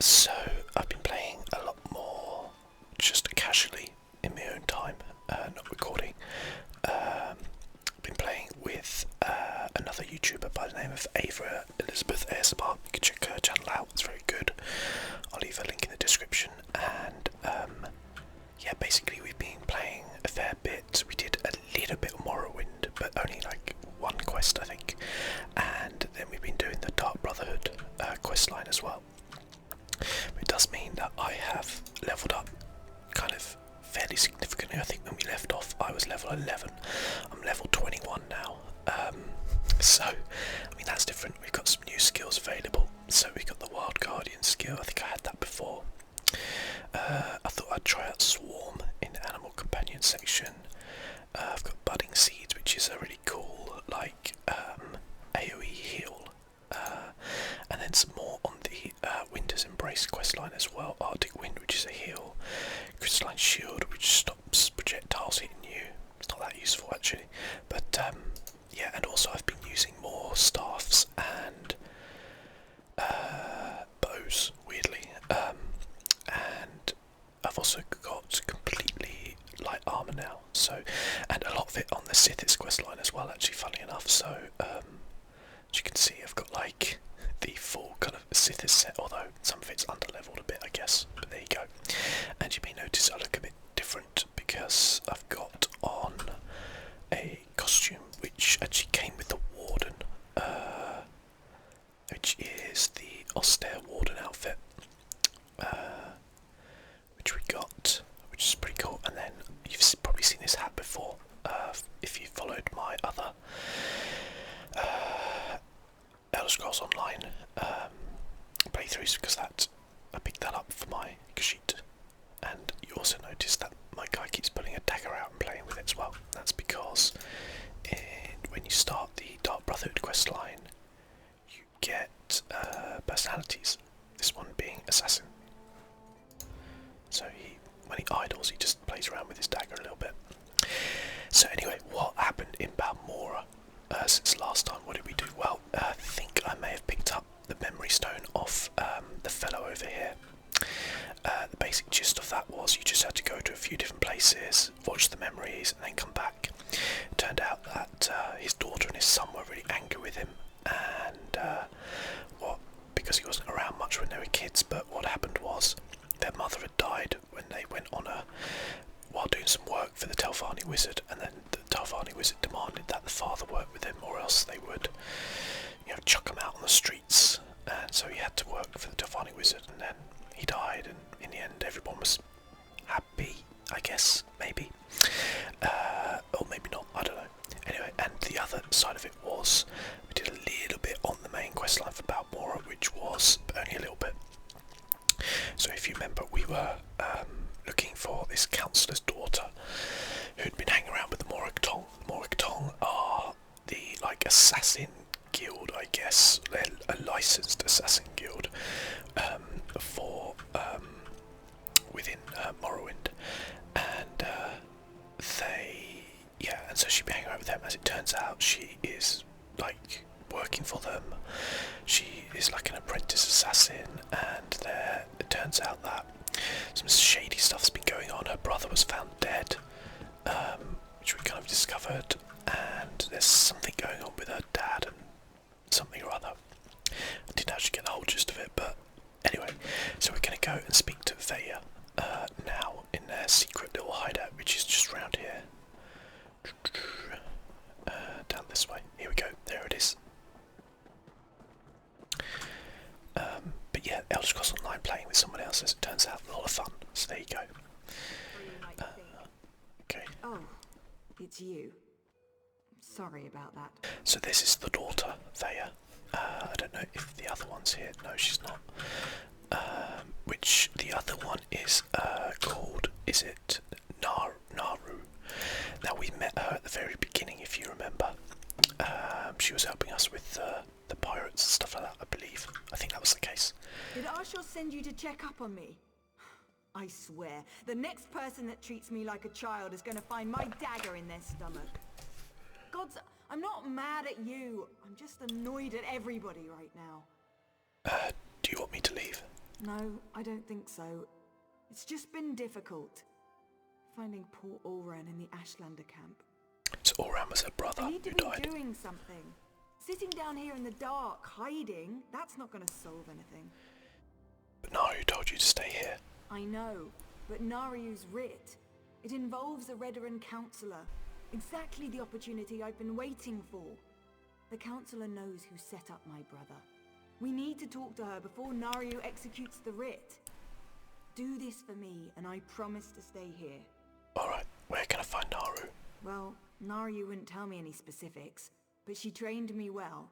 So I've been playing a lot more just casually in my own time, not recording. I've been playing with another YouTuber by the name of Ava Elizabeth ASMR. You can check her channel out, it's very good. I'll leave a link in the description. And yeah, basically we've been playing a fair bit. We did a little bit of Morrowind, but only like one quest I think. And then we've been doing the Dark Brotherhood quest line as well. It does mean that I have leveled up kind of fairly significantly. I think when we left off I was level 11. I'm level 21 now. So, I mean that's different. We've got some new skills available. So we got the Wild Guardian skill. I think I had that before. I thought I'd try out Swarm in the Animal Companion section. I've got Budding Seeds, which is a really cool like AoE heal. And then some more on the Winter's Embrace questline as well. Arctic Wind, which is a heal. Crystalline Shield, which stops projectiles hitting you. It's not that useful actually, but yeah. And also I've been using more staffs and bows, weirdly. And I've also got completely light armor now. So, and a lot of it on the Sithis questline as well. Actually, funny enough. So, as you can see, I've got like the full kind of Sithis set, although some of it's under-leveled a bit, I guess. But there you go. And you may notice I look a bit different because I've got on a costume which actually came with the Warden, which is the Austere Warden outfit, which we got, which is pretty cool. And then you've probably seen this hat before, if you followed my other Elder Scrolls Online playthroughs, because I picked that up for my Khajiit. And you also notice that my guy keeps pulling a dagger out and playing with it as well. That's because when you start the Dark Brotherhood quest line, you get personalities. This one being Assassin. So when he idles, he just plays around with his dagger a little bit. So anyway, what happened in Balmora since last time? What did we do? Well, I think I may have picked up the memory stone off the fellow over here. The basic gist of that was you just had to go to a few different places, watch the memories, and then come back. It turned out that his daughter and his son were really angry with him, and because he wasn't around much when they were kids. But what happened was their mother had died when they went on while doing some work for the Telvanni wizard, and then the Telvanni wizard demanded that the father work with him, or else they would, chuck him out on the streets. And so he had to work for the Telvanni wizard, and then he died, and in the end everyone was happy, I guess, maybe. Or maybe not, I don't know. Anyway, and the other side of it was, we did a little bit on the main questline for Balmora, which was only a little bit. So if you remember, we were looking for this counsellor's daughter who'd been hanging around with the Morag Tong. The Morag Tong are the assassin guild, I guess, a licensed assassin guild for within Morrowind, and and so she'd be hanging around with them. As it turns out, she is working for them. She is like an apprentice assassin, and it turns out that some shady stuff's been going on. Her brother was found dead, which we kind of discovered, and there's something going on with her dad and something or other. I didn't actually get the whole gist of it, but anyway, so we're going to go and speak to Veya now in their secret little hideout, which is just round here. Down this way. Here we go. There it is. But yeah, Elder Scrolls Online playing with someone else, as it turns out, a lot of fun. So there you go. Okay. Oh, it's you. Sorry about that. So this is the daughter, Veya. I don't know if the other one's here. No, she's not. Which the other one is called, is it Naru? Now we met her at the very beginning, if you remember. She was helping us with the pirates and stuff like that, I believe. I think that was the case. Did Arshel send you to check up on me? I swear, the next person that treats me like a child is going to find my dagger in their stomach. Gods, I'm not mad at you. I'm just annoyed at everybody right now. Do you want me to leave? No, I don't think so. It's just been difficult. Finding poor Ulran in the Ashlander camp. So Ulran was her brother I need to who be died. doing something. Sitting down here in the dark, hiding, that's not going to solve anything. But Naru told you to stay here. I know, but Nariu's writ. It involves a Redoran councillor. Exactly the opportunity I've been waiting for. The councillor knows who set up my brother. We need to talk to her before Nariu executes the writ. Do this for me, and I promise to stay here. Alright, where can I find Naru? Well, Nariu wouldn't tell me any specifics, but she trained me well.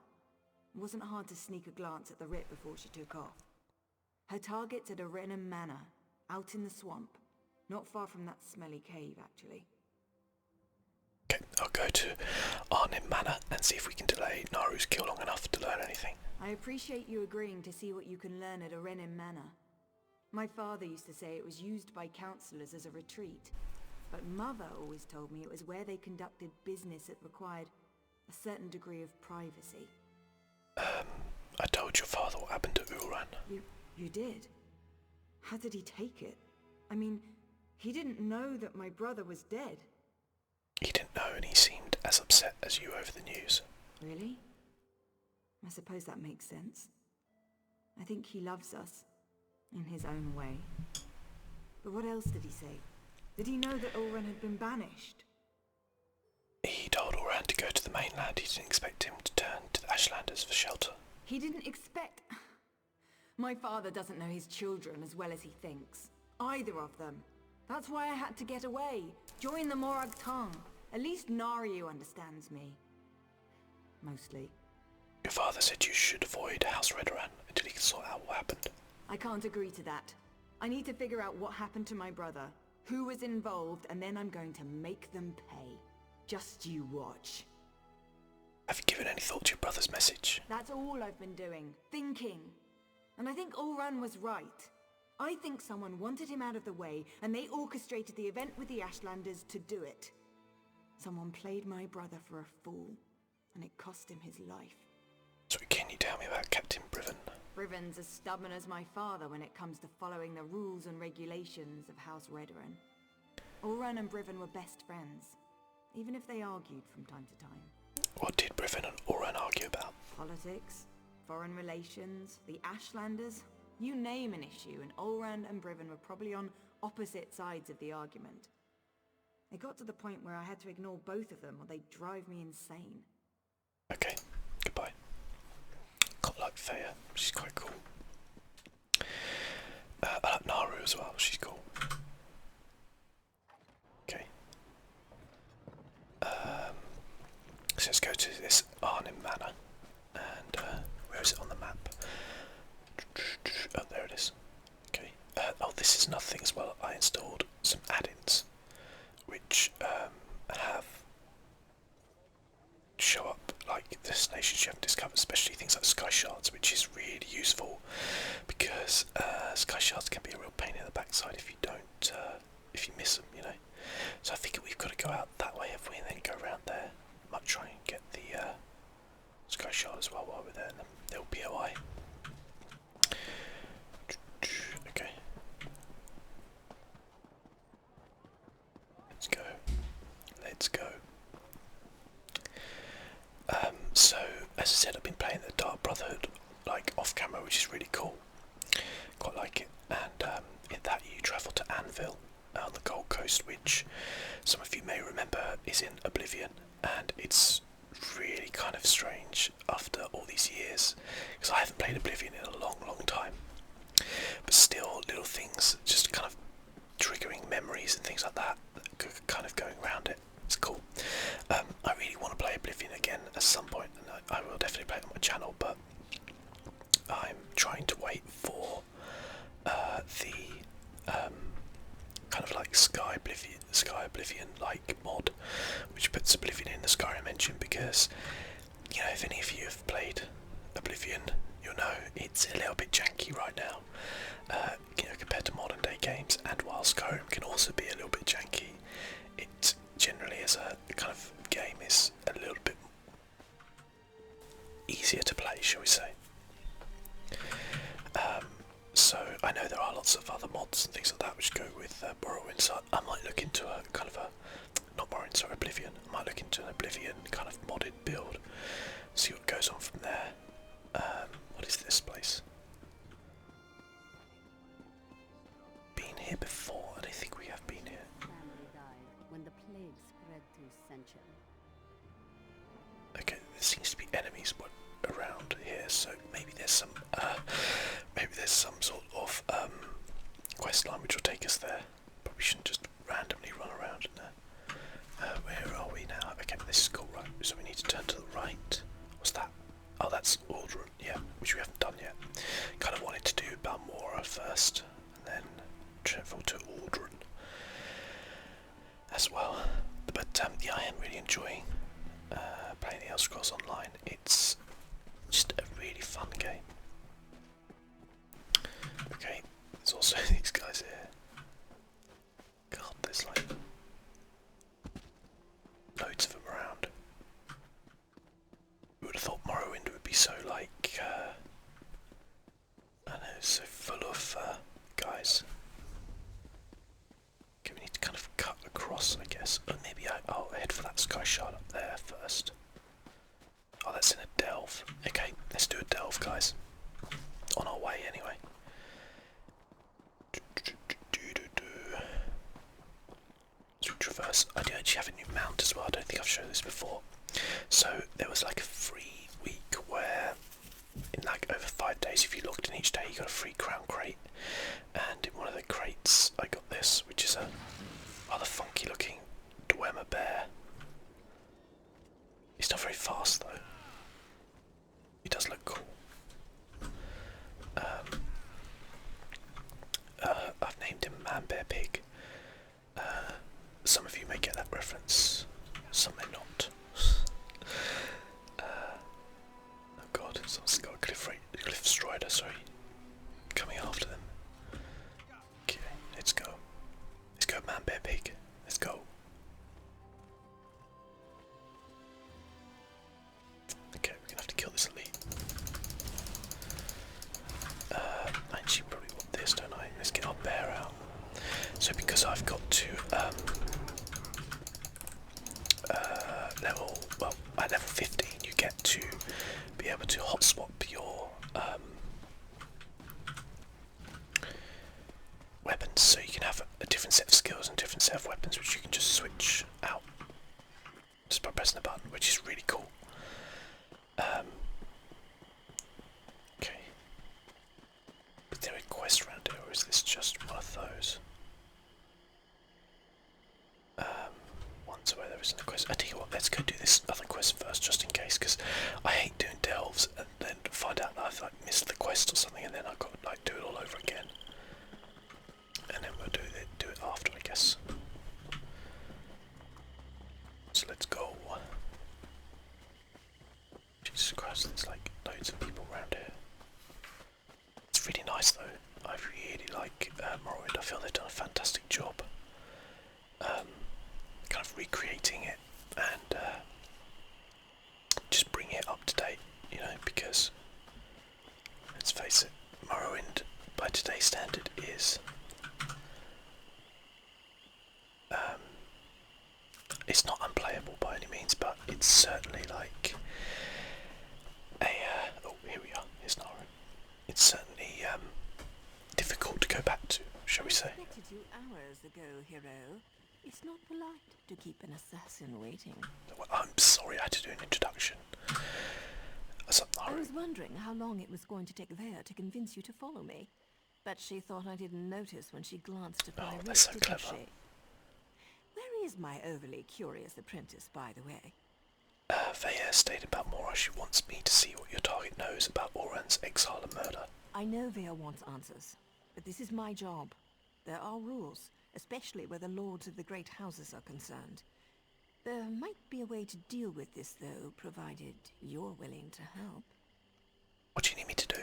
It wasn't hard to sneak a glance at the writ before she took off. Her target's at Arenum Manor, out in the swamp. Not far from that smelly cave, actually. Okay, I'll go to Arnim Manor and see if we can delay Naru's kill long enough to learn anything. I appreciate you agreeing to see what you can learn at Arenum Manor. My father used to say it was used by councillors as a retreat, but Mother always told me it was where they conducted business that required a certain degree of privacy. I told your father what happened to Ulran. You did? How did he take it? I mean, he didn't know that my brother was dead. He didn't know and he seemed as upset as you over the news. Really? I suppose that makes sense. I think he loves us, in his own way. But what else did he say? Did he know that Ulran had been banished? He told Ulran to go to the mainland. He didn't expect him to turn to the Ashlanders for shelter. He didn't expect... My father doesn't know his children as well as he thinks. Either of them. That's why I had to get away. Join the Morag Tong. At least Nariu understands me. Mostly. Your father said you should avoid House Redoran until he can sort out what happened. I can't agree to that. I need to figure out what happened to my brother, who was involved, and then I'm going to make them pay. Just you watch. Have you given any thought to your brother's message? That's all I've been doing. Thinking. And I think Ulran was right. I think someone wanted him out of the way, and they orchestrated the event with the Ashlanders to do it. Someone played my brother for a fool, and it cost him his life. So can you tell me about Captain Briven? Briven's as stubborn as my father when it comes to following the rules and regulations of House Redoran. Ulran and Briven were best friends, even if they argued from time to time. What did Briven and Ulran argue about? Politics, foreign relations, the Ashlanders. You name an issue, and Ulran and Briven were probably on opposite sides of the argument. It got to the point where I had to ignore both of them or they'd drive me insane. Okay, goodbye. Got like Thea, she's quite cool. I like Naru as well, she's cool. Okay. So let's go to this Arnim Manor. And where is it on the map? Oh, there it is. Okay. Oh, this is another thing as well. I installed some add-ins which have show up like destinations you haven't discovered, especially things like sky shards, which is really useful because sky shards can be a real pain in the backside if you don't, if you miss them, you know. So I think we've got to go out that way, have we, and then go around there. Might try and get the sky shard as well while we're there, and then there'll be POI. Okay. Let's go. Let's go. So, as I said, I've been playing the Dark Brotherhood, like, off-camera, which is really cool. Quite like it. And in that you travel to Anvil, on the Gold Coast, which some of you may remember is in Oblivion. And it's really kind of strange after all these years, because I haven't played Oblivion in a long, long time. But still, little things just kind of triggering memories and things like that, kind of going around it. It's cool. I really want to play Oblivion again at some point, and I will definitely play it on my channel, but I'm trying to wait for the kind of like Sky Oblivion like mod, which puts Oblivion in the Skyrim engine, because, you know, if any of you have played Oblivion, you'll know it's a little bit janky right now, you know, compared to modern day games. And while Skyrim can also be a little bit janky, it generally as a kind of game is a little bit easier to play, shall we say. So I know there are lots of other mods and things like that which go with Morrowind, so I might look into a kind of a, not Morrowind, sorry, Oblivion. I might look into an Oblivion kind of modded build, see what goes on from there. What is this place? Been here before? I don't think we have been here. Family died when the plague spread through Sentia. Okay, there seems to be enemies around here, so maybe there's some sort of quest line which will take us there. But we shouldn't just randomly run around in there. Where are we now? Okay, this is cool, right? So we need to turn to the right. What's that? Oh, that's Aldrin, yeah, which we haven't done yet. Kind of wanted to do Balmora first, and then travel to Aldrin as well. But yeah, I am really enjoying playing the Elder Scrolls Online. It's just a really fun game. Okay, there's also these guys here. God, there's like loads of them around. We would have thought Morrowind would be so like, I don't know, so full of guys. Okay, we need to kind of cut across, I guess. Or maybe I'll head for that sky shard up there first. Oh, that's in a delve. Okay, let's do a delve, guys. On our way, anyway. So we traverse. I do actually have a new mount as well. I don't think I've shown this before. So there was like a free week where, in like over 5 days, if you logged in each day, you got a free crown crate. And in one of the crates, I got this, which is a rather funky-looking Dwemer bear. He's not very fast though. He does look cool. I've named him Man Bear Pig. Some of you may get that reference, some may not. Oh god, someone's got a cliff strider, sorry, coming after them. Okay, let's go. Let's go, Man Bear Pig. Let's go. Okay, we're gonna have to kill this elite. I actually probably want this, don't I? Let's get our bear out. So because I've got to at level 15 you get to be able to hot swap your weapons, so you can have a different set of skills and different set of weapons which you can just switch out just by pressing a button, which is really cool. Okay. Is there a quest around here, or is this just one of those? Ones where there isn't a quest. I tell you what, let's go do this other quest first, just in case, because I hate doing delves and then find out that I've like missed the quest or something, and then I've got to like do it all over again. And then we'll do it after, I guess. So let's go. Jesus Christ, there's like loads of people around here. It's really nice though. I really like Morrowind. I feel they've done a fantastic job kind of recreating it and just bring it up to date, you know, because let's face it, Morrowind by today's standard is it's not unplayable by any means, but it's certainly like a oh, here we are, here's Nara. It's certainly difficult to go back to, shall we say. I expected you hours ago, hero. It's not polite to keep an assassin waiting. Well, I'm sorry, I had to do an introduction. What's up, Nara? I was wondering how long it was going to take Vea to convince you to follow me. But she thought I didn't notice when she glanced at my that's so wrist, didn't clever. she? Where is my overly curious apprentice, by the way? Vea stated about Balmora. She wants me to see what your target knows about Oran's exile and murder. I know Vea wants answers, but this is my job. There are rules, especially where the lords of the great houses are concerned. There might be a way to deal with this, though, provided you're willing to help. What do you need me to do?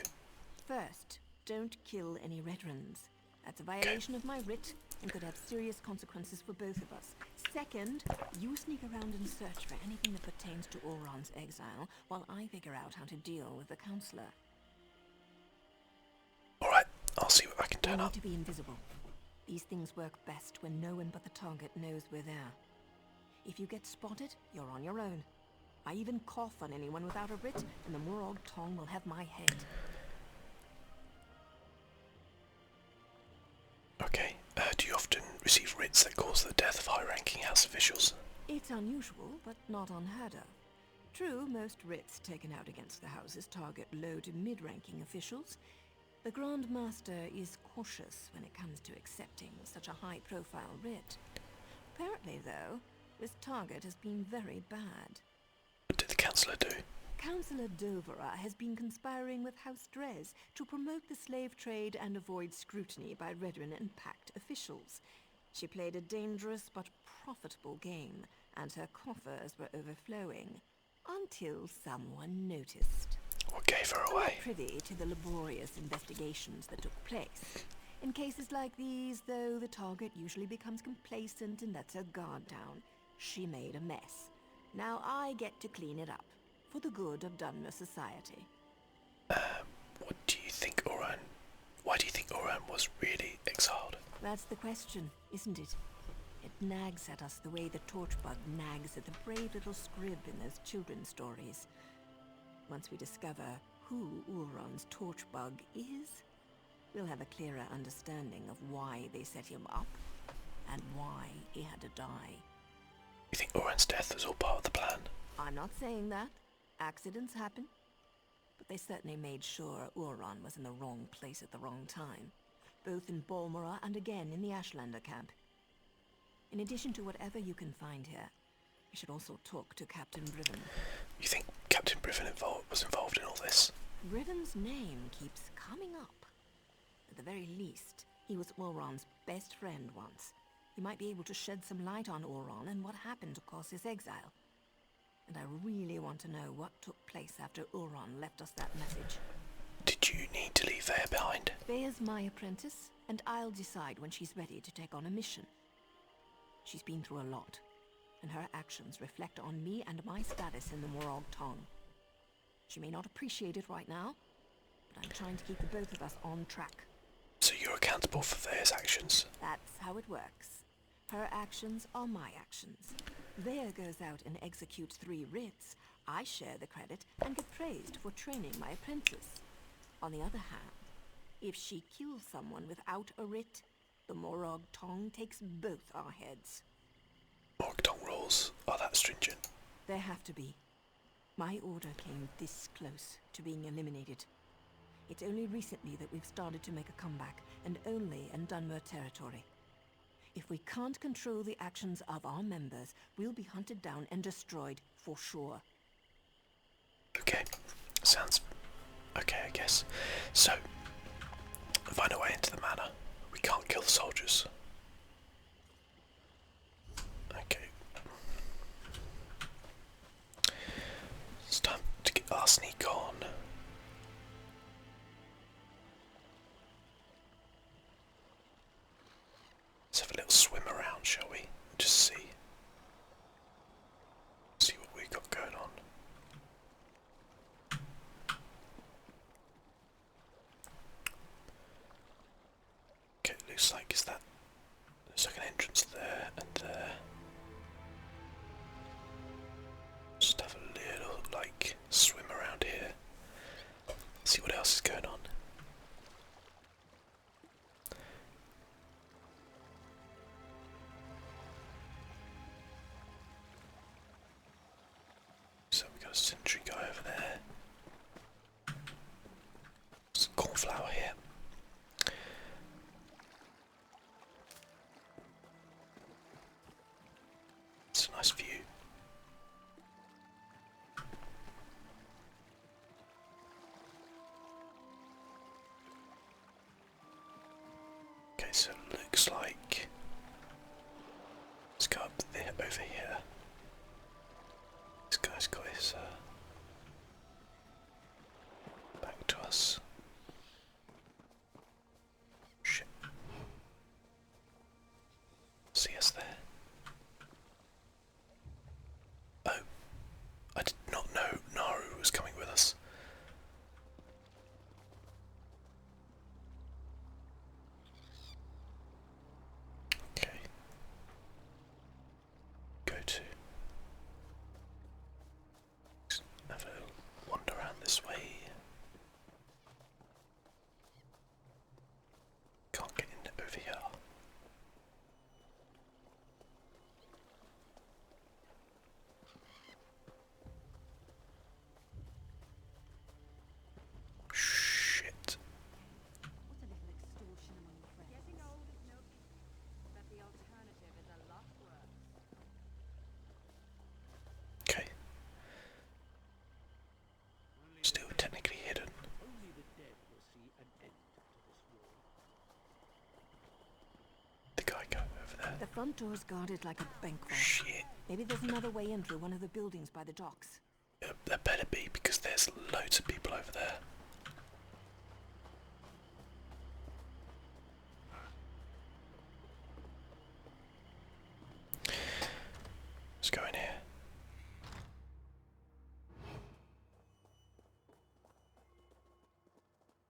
First, don't kill any Redrons. That's a violation of my writ and could have serious consequences for both of us. Second, you sneak around and search for anything that pertains to Oran's exile while I figure out how to deal with the Counselor. Alright, I'll see what I can turn We up. need to be invisible. These things work best when no one but the target knows we're there. If you get spotted, you're on your own. I even cough on anyone without a writ, and the Morag Tong will have my head. Okay. Do you often receive writs that cause the death of high-ranking house officials? It's unusual, but not unheard of. True, most writs taken out against the houses target low to mid-ranking officials. The Grand Master is cautious when it comes to accepting such a high-profile writ. Apparently, though, this target has been very bad. What did the Councillor do? Councillor Dovera has been conspiring with House Drez to promote the slave trade and avoid scrutiny by Redrin and Pact officials. She played a dangerous but profitable game, and her coffers were overflowing. Until someone noticed. What gave her I'm away? not privy to the laborious investigations that took place. In cases like these, though, the target usually becomes complacent and lets her guard down. She made a mess. Now I get to clean it up, for the good of Dunmer society. What do you think Oran... Why do you think Oran was really exiled? That's the question, isn't it? It nags at us the way the Torchbug nags at the brave little scrib in those children's stories. Once we discover who Ulron's Torchbug is, we'll have a clearer understanding of why they set him up, and why he had to die. You think Oran's death was all part of the plan? I'm not saying that. Accidents happen. But they certainly made sure Ulron was in the wrong place at the wrong time, both in Balmora and again in the Ashlander camp. In addition to whatever you can find here, we should also talk to Captain Briven. You think Captain Briven was involved in all this? Briven's name keeps coming up. At the very least, he was Ulron's best friend once. He might be able to shed some light on Ulron and what happened to cause his exile. And I really want to know what took place after Ulron left us that message. Did you need to leave Vaya behind? Vaya's my apprentice, and I'll decide when she's ready to take on a mission. She's been through a lot, and her actions reflect on me and my status in the Morag Tong. She may not appreciate it right now, but I'm trying to keep the both of us on track. So you're accountable for Vaya's actions? That's how it works. Her actions are my actions. Vaya goes out and executes 3 writs. I share the credit and get praised for training my apprentice. On the other hand, if she kills someone without a writ, the Morag Tong takes both our heads. Morag Tong rules are that stringent? There have to be. My order came this close to being eliminated. It's only recently that we've started to make a comeback, and only in Dunmer territory. If we can't control the actions of our members, we'll be hunted down and destroyed for sure. Okay, sounds okay, I guess. So, find a way into the manor. We can't kill the soldiers. Okay. It's time to get our sneak on. Let's have a little swim around, shall we? Just see what we've got going on. Okay, looks like looks like an entrance there and there. Just have a little swim around here. See what else is going on. So we got a sentry guy over there. Some cornflower here. It's a nice view. Okay, so it looks like let's go up there over here. This guy's got his back to us. Shit. See us there. Oh, I did not know Naru was coming with us. over here. Shit. What a little extortion among friends. Getting old is no pity, but the alternative is a lot worse. Okay. Still technically hidden. Only the dead will see an end to this war. The guy go over there. The front door's guarded like a bank vault. Shit. Maybe there's another way in through one of the buildings by the docks. There better be, because there's loads of people over there. Let's go in here.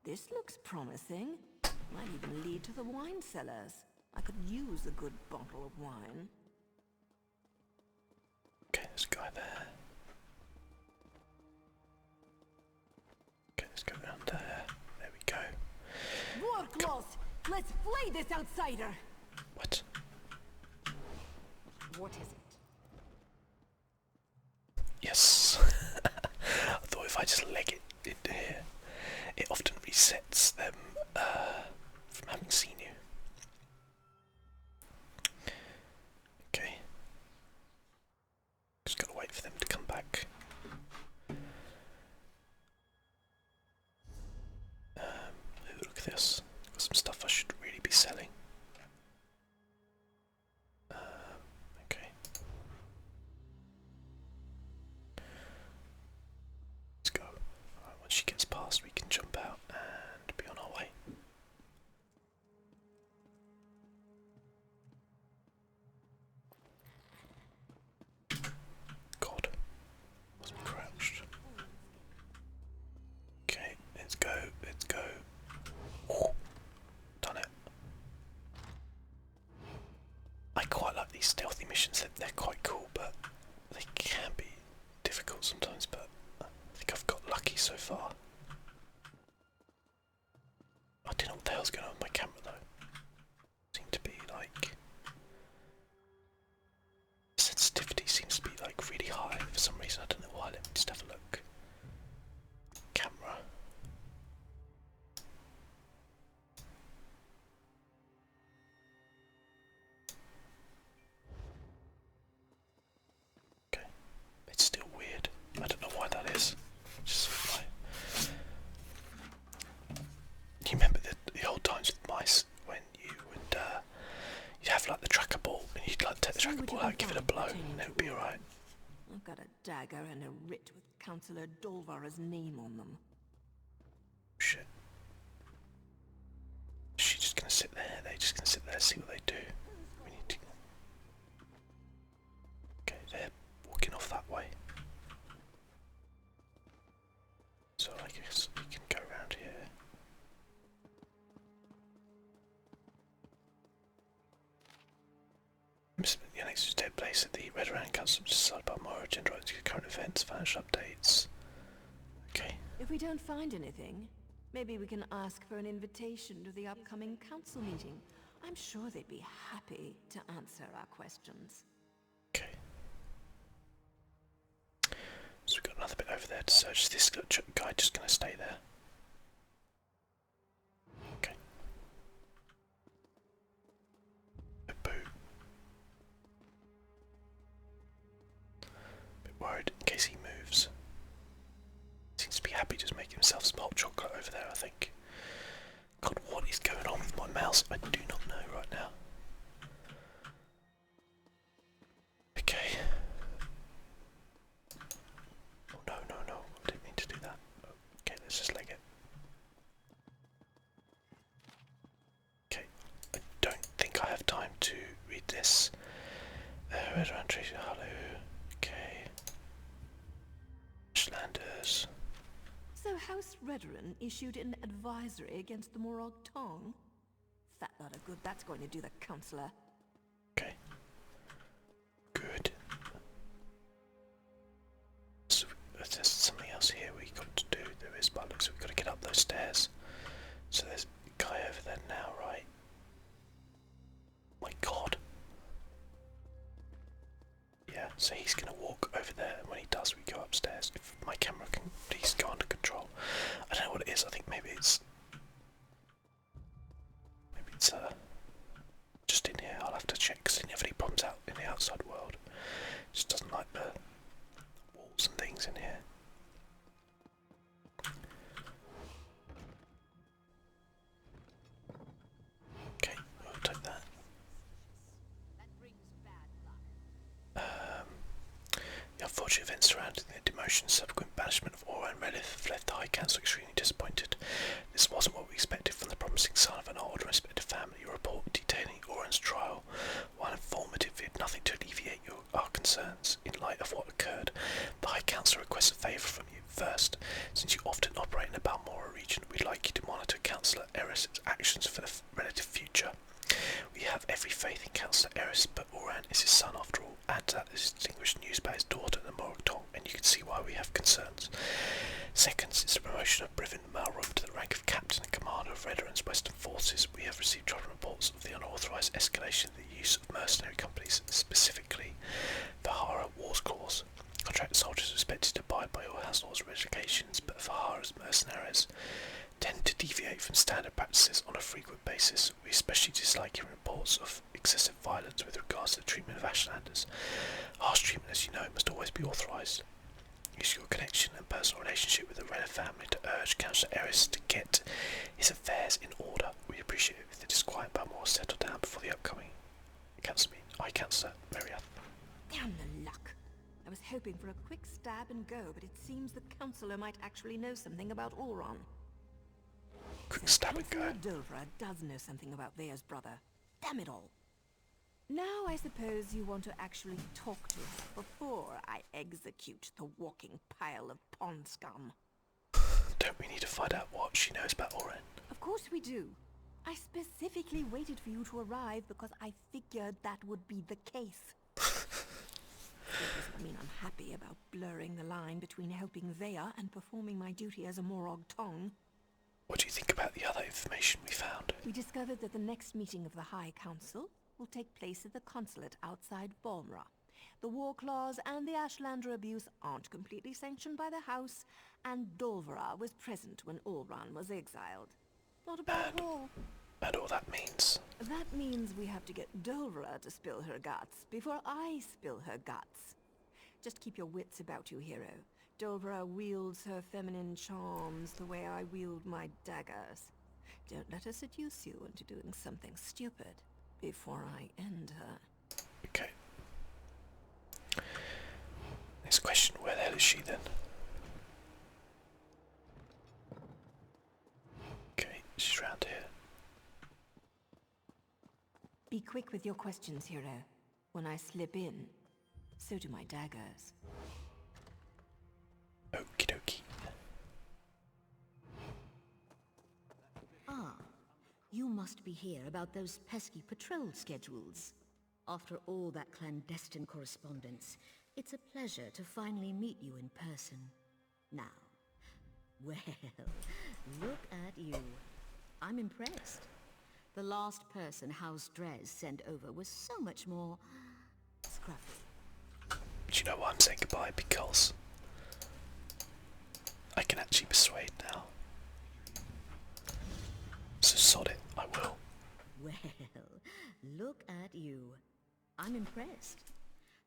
This looks promising. Might even lead to the wine cellars. I could use a good bottle of wine. Okay, there's a guy there. Okay, let's go around there. There we go. More close! Let's flay this outsider! What? What is it? Yes. I thought if I just leg it into here, it often resets them from having seen you. Okay. Just gotta wait for them to come back. Ooh, look at this. Got some stuff I should really be selling. Okay. Let's go. Alright, once she gets past, we can jump out and be on our way. God. Wasn't crouched. Okay, let's go, let's go. Oh, done it. I quite like these stealthy missions, they're quite cool, but they can be difficult sometimes, but I think I've got lucky so far. I don't know what the hell's going on with my camera though. Seem to be like... sensitivity seems to be like really high for some reason, I don't know why. Let me just have a look. Camera. Okay. It's still weird. I don't know why that is. Just why. You remember the old times with mice when you would you'd have like the tracker ball and you'd like take the tracker ball out, give it a blow, and it would be alright. I've got a dagger and a writ with Councillor Dolvara's name on them. Shit. Is she just gonna sit there? They're just gonna sit there and see what they do. We need to... Okay, they're walking off that way. So I guess we can go around here. The next take place at the Red Round Council decided by Balmora to interact with current events, financial updates. Okay. If we don't find anything, maybe we can ask for an invitation to the upcoming council meeting. I'm sure they'd be happy to answer our questions. Okay. So we've got another bit over there to search. Is this guy just going to stay there? Okay. Oh, boo. Bit worried in case he moves. Seems to be happy just making himself some hot chocolate over there, I think. God, what is going on with my mouse? I do not know right now. Okay. Oh no, no, no. I didn't mean to do that. Okay, let's just leg it. Okay. I don't think I have time to read this. Red Round Tracy Harlow. Okay. Schlanders. So House Redoran issued an advisory against the Morag Tong? Fat lot of good that's going to do the councillor. Okay. Good. So there's something else here we got to do. There is, but looks like we've got to get up those stairs. So there's a guy over there now, right? So he's going to walk over there, and when he does, we go upstairs. If my camera can please go under control. I don't know what it is. I think maybe it's just in here. I'll have to check because it never really problems out in the outside world. It just doesn't like the walls and things in here. Okay, I'll take that. The unfortunate events surrounding the demotion and subsequent banishment of Aura and Relith have left the High Council extremely disappointed. This wasn't what we expected from the promising son of an old and respected family. Your report detailing Oran's trial, while informative, it had nothing to alleviate our concerns. In light of what occurred, the High Council requests a favour from you. First, since you often operate in the Balmora region, we'd like you to monitor Councillor Eris's actions for the relative future. We have every faith in Councillor Eris, but Oran is his son after all. Add to that the distinguished news about his daughter, the Morag Tong, and you can see why we have concerns. Second, since the promotion of Brivin Malrum to the rank of Captain and Commander of Redoran's Western Forces, we have received troubling reports of the unauthorised escalation of the use of mercenary companies, specifically the Vahara Wars Clause. Contract soldiers are expected to abide by all house laws and regulations, but Vahara's mercenaries tend to deviate from standard practices on a frequent basis. We especially dislike hearing reports of excessive violence with regards to the treatment of Ashlanders. Harsh treatment, as you know, must always be authorised. Use your connection and personal relationship with the Renner family to urge Councillor Eris to get his affairs in order. We appreciate it if the disquiet Balmora settle down before the upcoming council meeting. I Councillor Meriath. Damn the luck. I was hoping for a quick stab and go, but it seems the Councillor might actually know something about Auron. Quick stab and go. Councillor does know something about Vea's brother. Damn it all. Now I suppose you want to actually talk to her before I execute the walking pile of pond scum. Don't we need to find out what she knows about Oren? Of course we do. I specifically waited for you to arrive because I figured that would be the case. That doesn't mean I'm happy about blurring the line between helping Vea and performing my duty as a Morag Tong. What do you think about the other information we found? We discovered that the next meeting of the High Council will take place at the consulate outside Balmora. The war clause and the Ashlander abuse aren't completely sanctioned by the House, and Dolvera was present when Ulran was exiled. Not a bad haul. And all that means? That means we have to get Dolvera to spill her guts before I spill her guts. Just keep your wits about you, hero. Dolvera wields her feminine charms the way I wield my daggers. Don't let her seduce you into doing something stupid before I end her. Okay. Next question, where the hell is she then? Okay, she's around here. Be quick with your questions, hero. When I slip in, so do my daggers. Okie dokie. Ah, you must be here about those pesky patrol schedules. After all that clandestine correspondence, it's a pleasure to finally meet you in person. Now, well, look at you. I'm impressed. The last person House Drez sent over was so much more scruffy. Do you know why I'm saying goodbye? Because I can actually persuade now. So sod it, I will. Well, look at you. I'm impressed.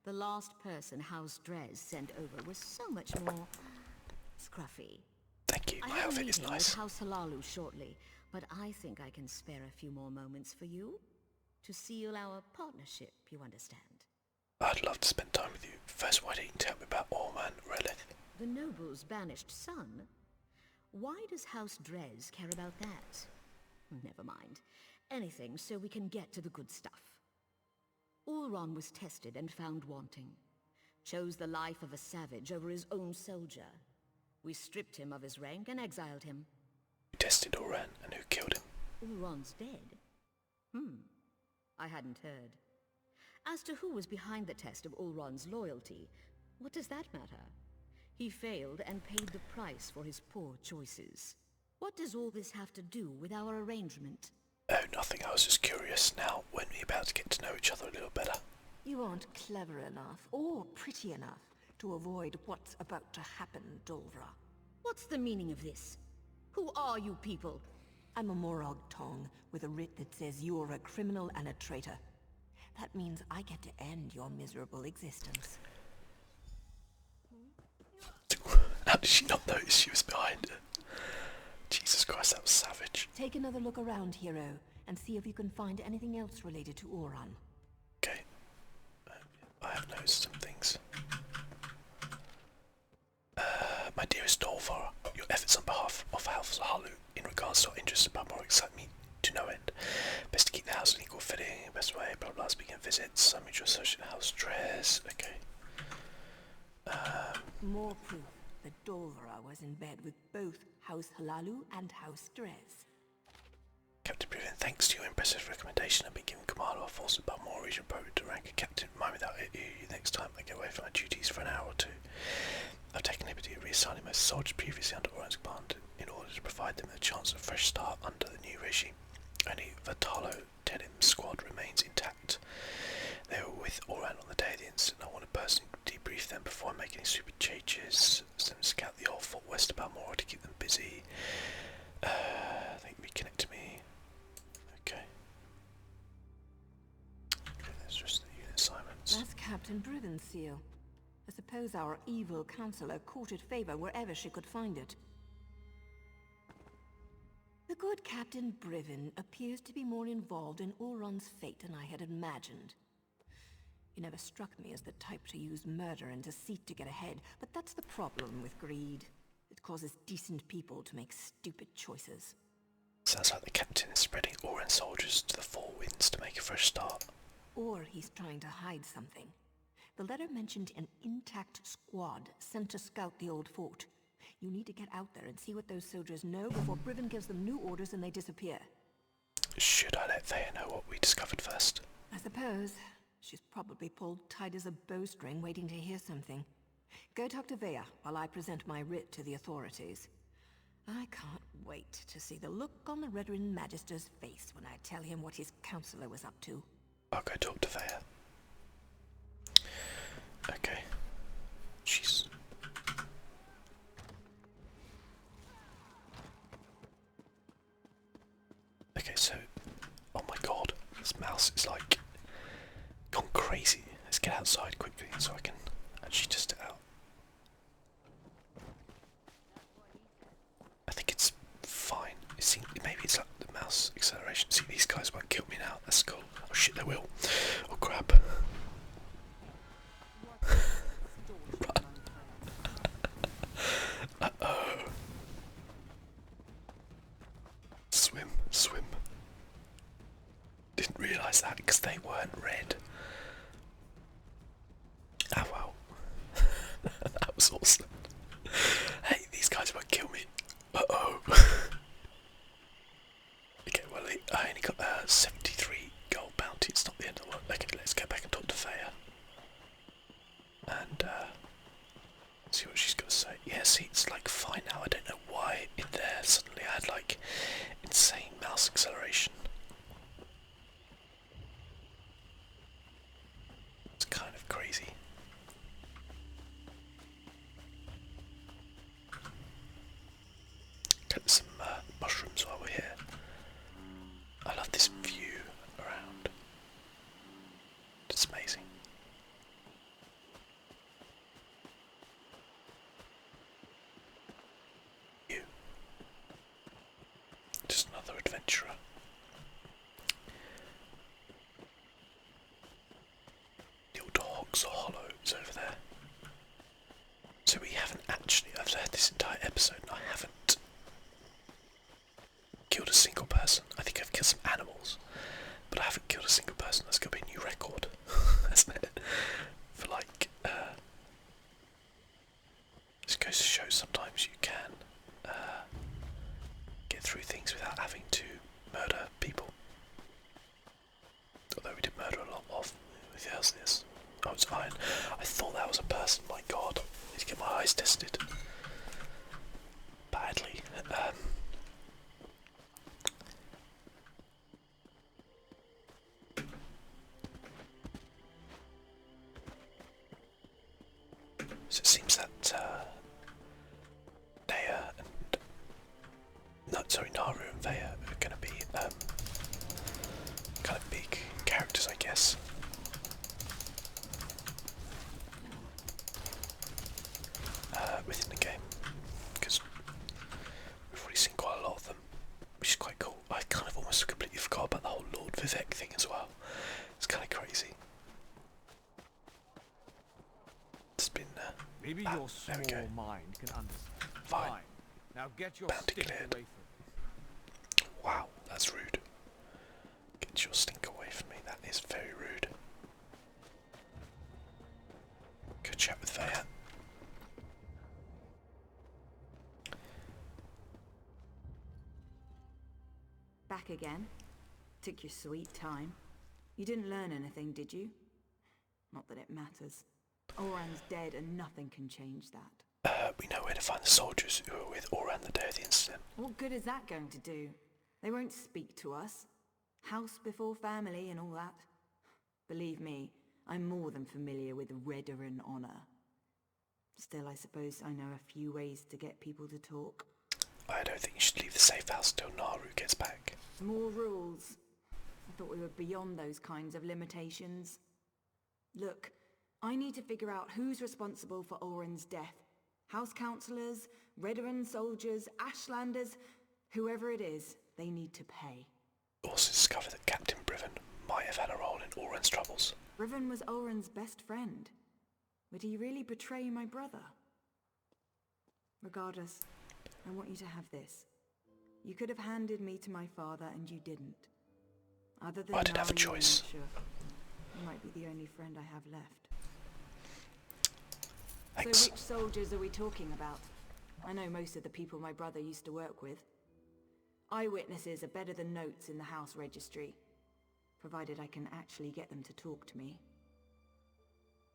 The last person House Drez sent over was so much more scruffy. Thank you, I my have a outfit is meeting nice. with House Halalu shortly, but I think I can spare a few more moments for you to seal our partnership, you understand. I'd love to spend time with you. First, why don't you tell me about Orman Relith? The noble's banished son? Why does House Drez care about that? Never mind. Anything so we can get to the good stuff. Ulron was tested and found wanting. Chose the life of a savage over his own soldier. We stripped him of his rank and exiled him. Who tested Oran and who killed him? Ulron's dead. I hadn't heard. As to who was behind the test of Ulron's loyalty, what does that matter? He failed and paid the price for his poor choices. What does all this have to do with our arrangement? Oh, nothing. I was just curious. Now, when we're about to get to know each other a little better. You aren't clever enough, or pretty enough, to avoid what's about to happen, Dolvra. What's the meaning of this? Who are you people? I'm a Morag Tong, with a writ that says you're a criminal and a traitor. That means I get to end your miserable existence. How did she not notice she was behind her? Jesus Christ, that was savage. Take another look around, hero, and see if you can find anything else related to Oran. Okay. I have noticed some things. My dearest Dolvar, your efforts on behalf of House Halu in regards to our interests in Balmora excite me to no end. Best to keep the house in equal fitting, best way, blah blah, speaking of visits, I'm mutual associate House Dress, okay. More proof that Dolvra was in bed with both House Halalu and House Dress. Captain Brivin, thanks to your impressive recommendation, I've been given command of our force in Balmora region, promoted to rank of captain. Remind me that next time I get away from my duties for an hour or two. I've taken liberty of reassigning most soldiers previously under Oran's command in order to provide them with a chance of a fresh start under the new regime. Only Vatalo Tedim's squad remains intact. They were with Oran on the day of the incident. I want to personally debrief them before I make any stupid changes. Send them to scout the old fort west of Balmora to keep them busy. They can reconnect to me. Okay. Okay, that's just the unit assignments. That's Captain Brivin's seal. I suppose our evil counselor courted favor wherever she could find it. The good Captain Brivin appears to be more involved in Oron's fate than I had imagined. He never struck me as the type to use murder and deceit to get ahead, but that's the problem with greed. It causes decent people to make stupid choices. Sounds like the captain is spreading Oran soldiers to the four winds to make a fresh start. Or he's trying to hide something. The letter mentioned an intact squad sent to scout the old fort. You need to get out there and see what those soldiers know before Brivin gives them new orders and they disappear. Should I let Thea know what we discovered first? I suppose. She's probably pulled tight as a bowstring waiting to hear something. Go talk to Vea while I present my writ to the authorities. I can't wait to see the look on the Redoran Magister's face when I tell him what his counselor was up to. I'll go talk to Vea. Okay. Jeez. Okay, so... Oh my god. This mouse is like... gone crazy. Let's get outside quickly so I can actually test it out. I think it's fine. Maybe it's like the mouse acceleration. See, these guys won't kill me now. That's cool. Oh shit, they will. Oh crap. Uh-oh. Swim, swim. Didn't realise that because they weren't red. Oh wow. That was awesome. Hey, these guys won't kill me. Uh-oh. Okay, well, I only got 73 gold bounty. It's not the end of the world. Okay, let's go back and talk to Faya. And, see what she's got to say. Yeah, see, it's like fine now. I don't know why in there suddenly I had like insane mouse acceleration. It's kind of crazy. Get some mushrooms while we're here. I love this view around. It's amazing. You. Just another adventurer. The old Hogs or Hollows over there. So we haven't actually, I've had this entire episode and I haven't killed a single person. I think I've killed some animals, but I haven't killed a single person. That's going to be a new record, hasn't it? For like, this goes to show sometimes you can get through things without having to murder people. Although we did murder a lot of. Who else is this? Oh, it's iron. I thought that was a person. My God, I need to get my eyes tested badly. that Dea and Naru and Vaya are going to be kind of big characters, I guess. Within the game, because we've already seen quite a lot of them, which is quite cool. I kind of almost completely forgot about the whole Lord Vivek thing as well. It's kind of crazy. It's been Maybe your small mind can understand. Fine. Now get your Bounty stick cleared. away from me. Wow, that's rude. Get your stink away from me. That is very rude. Good chat with Vaya. Back again? Took your sweet time. You didn't learn anything, did you? Not that it matters. Oran's dead and nothing can change that. We know where to find the soldiers who were with Oran the day of the incident. What good is that going to do? They won't speak to us. House before family and all that. Believe me, I'm more than familiar with Redaran honor. Still, I suppose I know a few ways to get people to talk. I don't think you should leave the safe house till Naru gets back. More rules. I thought we were beyond those kinds of limitations. Look, I need to figure out who's responsible for Oran's death. House councillors, Redaran soldiers, Ashlanders, whoever it is, they need to pay. Also discovered that Captain Briven might have had a role in Oran's troubles. Briven was Oran's best friend. Would he really betray my brother? Regardless, I want you to have this. You could have handed me to my father and you didn't. Other than I didn't have a Naru and choice. Asher, you might be the only friend I have left. Thanks. So which soldiers are we talking about? I know most of the people my brother used to work with. Eyewitnesses are better than notes in the house registry, provided I can actually get them to talk to me.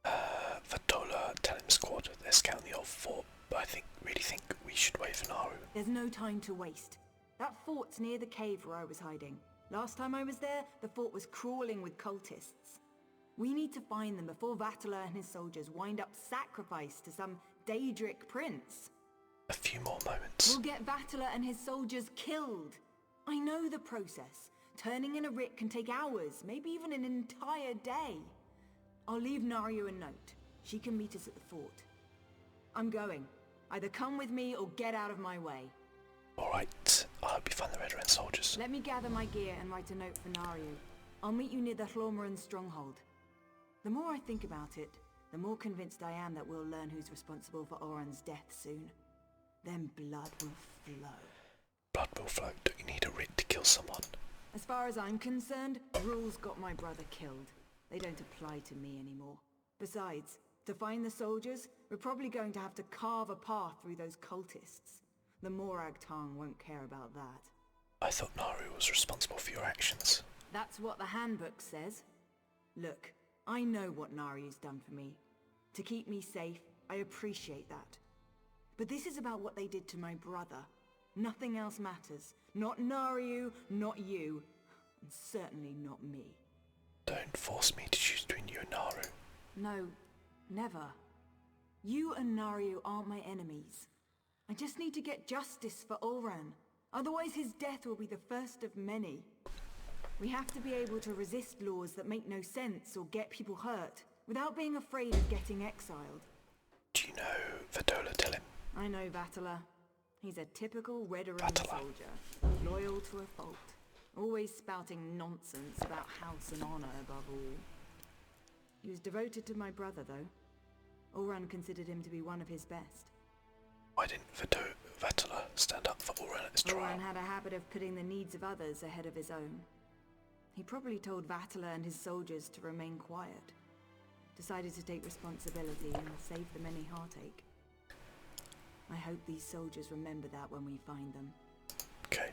Vatola, tell him squad, they're scouting the old fort, but I really think we should wait for Naru. There's no time to waste. That fort's near the cave where I was hiding. Last time I was there, the fort was crawling with cultists. We need to find them before Vatala and his soldiers wind up sacrificed to some Daedric prince. A few more moments. We'll get Vatala and his soldiers killed. I know the process. Turning in a writ can take hours, maybe even an entire day. I'll leave Naru a note. She can meet us at the fort. I'm going. Either come with me or get out of my way. Alright, I hope you find the Redaran soldiers. Let me gather my gear and write a note for Naru. I'll meet you near the Hlormoran stronghold. The more I think about it, the more convinced I am that we'll learn who's responsible for Oran's death soon. Then blood will flow. Blood will flow. Don't you need a writ to kill someone? As far as I'm concerned, rules got my brother killed. They don't apply to me anymore. Besides, to find the soldiers, we're probably going to have to carve a path through those cultists. The Morag Tong won't care about that. I thought Naru was responsible for your actions. That's what the handbook says. Look, I know what Naru's done for me. To keep me safe, I appreciate that. But this is about what they did to my brother. Nothing else matters. Not Naru, not you, and certainly not me. Don't force me to choose between you and Naru. No, never. You and Naru aren't my enemies. I just need to get justice for Oran. Otherwise his death will be the first of many. We have to be able to resist laws that make no sense or get people hurt, without being afraid of getting exiled. Do you know Vatola? Tell him. I know Vatala. He's a typical Redaran Vatala. soldier, loyal to a fault. Always spouting nonsense about house and honor above all. He was devoted to my brother, though. Oran considered him to be one of his best. Why didn't Vatala stand up for Oran at his trial? Oran had a habit of putting the needs of others ahead of his own. He probably told Vatala and his soldiers to remain quiet. Decided to take responsibility and save them any heartache. I hope these soldiers remember that when we find them. Okay.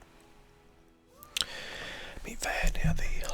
Meet Vaya near the